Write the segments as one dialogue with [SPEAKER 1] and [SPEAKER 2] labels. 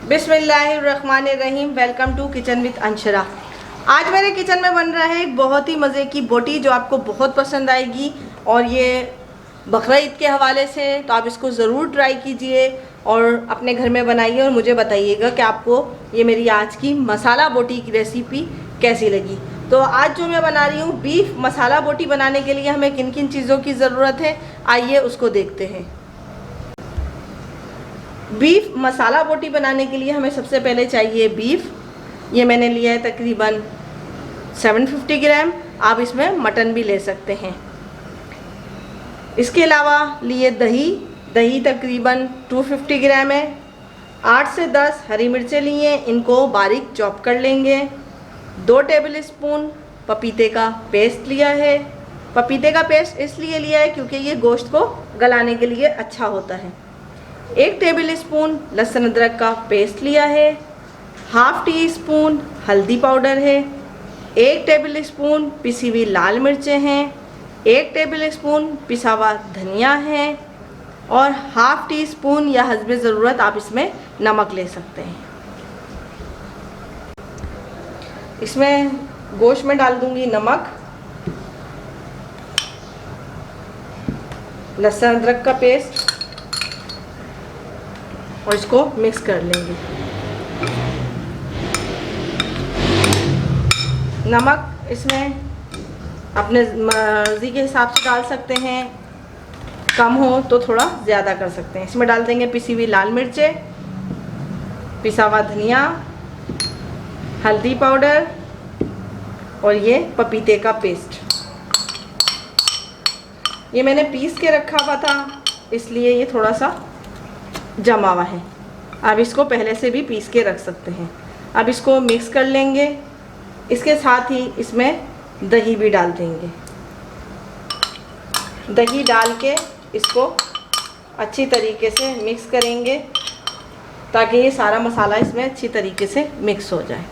[SPEAKER 1] बिस्मिल्लाहिर्रहमानिर्रहीम। Welcome to kitchen with Anshara. आज मेरे किचन में बन रहा है एक बहुत ही मज़े की बोटी जो आपको बहुत पसंद आएगी। और ये बकरा ईद के हवाले से तो आप इसको ज़रूर ट्राई कीजिए और अपने घर में बनाइए और मुझे बताइएगा कि आपको ये मेरी आज की मसाला बोटी की रेसिपी कैसी लगी। तो आज जो मैं बना रही हूँ बीफ मसाला बोटी बनाने के लिए हमें किन किन चीज़ों की ज़रूरत है, आइए उसको देखते हैं। बीफ मसाला बोटी बनाने के लिए हमें सबसे पहले चाहिए बीफ। ये मैंने लिया है तकरीबन 750 ग्राम। आप इसमें मटन भी ले सकते हैं। इसके अलावा लिए दही तकरीबन 250 ग्राम है। 8 से 10 हरी मिर्चें लिए, इनको बारीक चॉप कर लेंगे। 2 टेबल स्पून पपीते का पेस्ट लिया है। पपीते का पेस्ट इसलिए लिया है क्योंकि ये गोश्त को गलाने के लिए अच्छा होता है। 1 टेबल स्पून लहसुन अदरक का पेस्ट लिया है। हाफ टी स्पून हल्दी पाउडर है। 1 टेबल स्पून पिसी हुई लाल मिर्चें हैं। 1 टेबल स्पून पिसा हुआ धनिया है और हाफ टी स्पून या हस्बे ज़रूरत आप इसमें नमक ले सकते हैं। इसमें गोश्त में डाल दूंगी नमक, लहसुन अदरक का पेस्ट और इसको मिक्स कर लेंगे। नमक इसमें अपने मर्ज़ी के हिसाब से डाल सकते हैं, कम हो तो थोड़ा ज़्यादा कर सकते हैं। इसमें डाल देंगे पिसी हुई लाल मिर्चें, पिसा हुआ धनिया, हल्दी पाउडर और ये पपीते का पेस्ट। ये मैंने पीस के रखा हुआ था इसलिए ये थोड़ा सा जमा हुआ है। अब इसको पहले से भी पीस के रख सकते हैं। अब इसको मिक्स कर लेंगे। इसके साथ ही इसमें दही भी डाल देंगे। दही डाल के इसको अच्छी तरीके से मिक्स करेंगे ताकि ये सारा मसाला इसमें अच्छी तरीके से मिक्स हो जाए।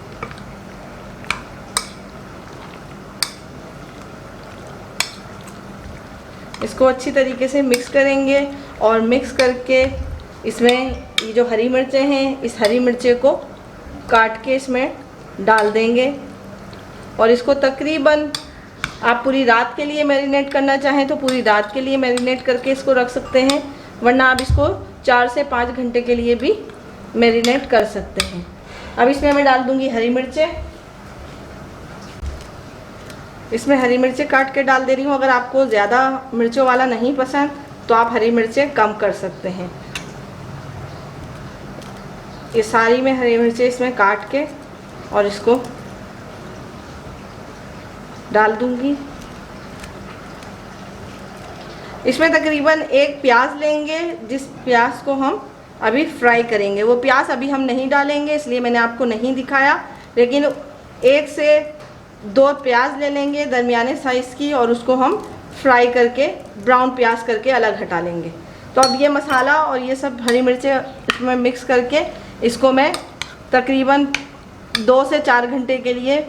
[SPEAKER 1] इसको अच्छी तरीके से मिक्स करेंगे और मिक्स करके इसमें ये जो हरी मिर्चें हैं इस हरी मिर्चें को काट के इसमें डाल देंगे और इसको तकरीबन आप पूरी रात के लिए मैरिनेट करना चाहें तो पूरी रात के लिए मैरिनेट करके इसको रख सकते हैं, वरना आप इसको 4 से 5 घंटे के लिए भी मैरिनेट कर सकते हैं। अब इसमें मैं डाल दूंगी हरी मिर्चें। इसमें हरी मिर्चें काट के डाल दे रही हूँ। अगर आपको ज़्यादा मिर्चों वाला नहीं पसंद तो आप हरी मिर्चें कम कर सकते हैं। ये सारी मैं हरी मिर्चें इसमें काट के और इसको डाल दूंगी। इसमें तकरीबन 1 प्याज लेंगे जिस प्याज को हम अभी फ्राई करेंगे। वो प्याज अभी हम नहीं डालेंगे इसलिए मैंने आपको नहीं दिखाया, लेकिन 1 से 2 प्याज ले लेंगे दरमियाने साइज़ की और उसको हम फ्राई करके ब्राउन प्याज करके अलग हटा लेंगे। तो अब ये मसाला और ये सब हरी मिर्चें इसमें मिक्स करके इसको मैं तकरीबन 2 से 4 घंटे के लिए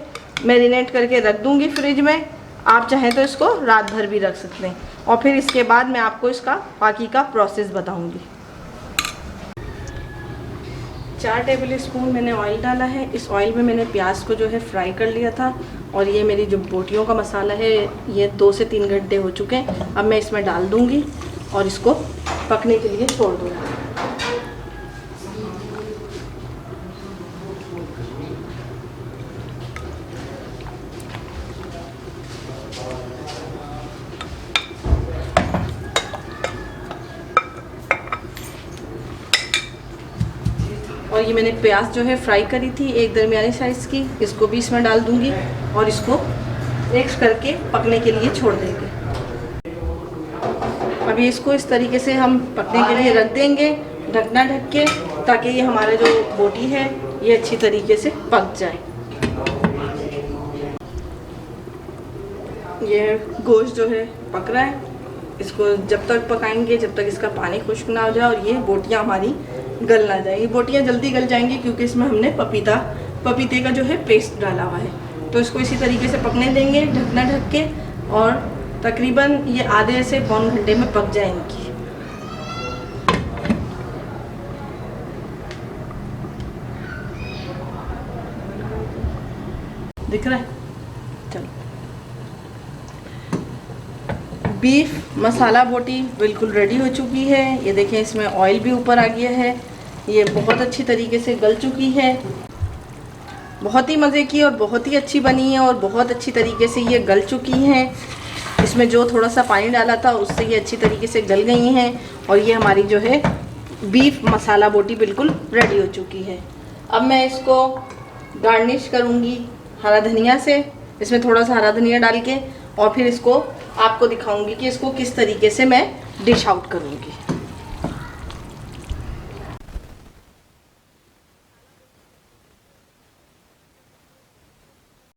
[SPEAKER 1] मैरिनेट करके रख दूंगी फ्रिज में। आप चाहें तो इसको रात भर भी रख सकते हैं और फिर इसके बाद मैं आपको इसका बाकी का प्रोसेस बताऊंगी। 4 टेबल स्पून मैंने ऑयल डाला है। इस ऑयल में मैंने प्याज को जो है फ्राई कर लिया था और ये मेरी जो बोटियों का मसाला है ये 2 से 3 घंटे हो चुके हैं। अब मैं इसमें डाल दूंगी और इसको पकने के लिए छोड़ दूंगी। और ये मैंने प्याज जो है फ्राई करी थी एक दरमियानी साइज़ की, इसको भी इसमें डाल दूंगी और इसको मिक्स करके पकने के लिए छोड़ देंगे। अभी इसको इस तरीके से हम पकने के लिए रख देंगे, ढकना ढक के, ताकि ये हमारा जो बोटी है ये अच्छी तरीके से पक जाए। ये गोश्त जो है पक रहा है, इसको जब तक पकाएंगे जब तक इसका पानी खुश्क ना हो जाए और ये बोटियाँ हमारी गल ना जाए। ये बोटियाँ जल्दी गल जाएंगी क्योंकि इसमें हमने पपीते का जो है पेस्ट डाला हुआ है। तो इसको इसी तरीके से पकने देंगे ढकना ढक के और तकरीबन ये आधे से पौन घंटे में पक जाएंगी। दिख रहा है? चलो, बीफ मसाला बोटी बिल्कुल रेडी हो चुकी है। ये देखें, इसमें ऑयल भी ऊपर आ गया है। ये बहुत अच्छी तरीके से गल चुकी है। बहुत ही मज़े की और बहुत ही अच्छी बनी है और बहुत अच्छी तरीके से ये गल चुकी हैं। इसमें जो थोड़ा सा पानी डाला था उससे ये अच्छी तरीके से गल गई हैं और ये हमारी जो है बीफ मसाला बोटी बिल्कुल रेडी हो चुकी है। अब मैं इसको गार्निश करूँगी हरा धनिया से, इसमें थोड़ा सा हरा धनिया डाल के, और फिर इसको आपको दिखाऊंगी कि इसको किस तरीके से मैं डिश आउट करूँगी।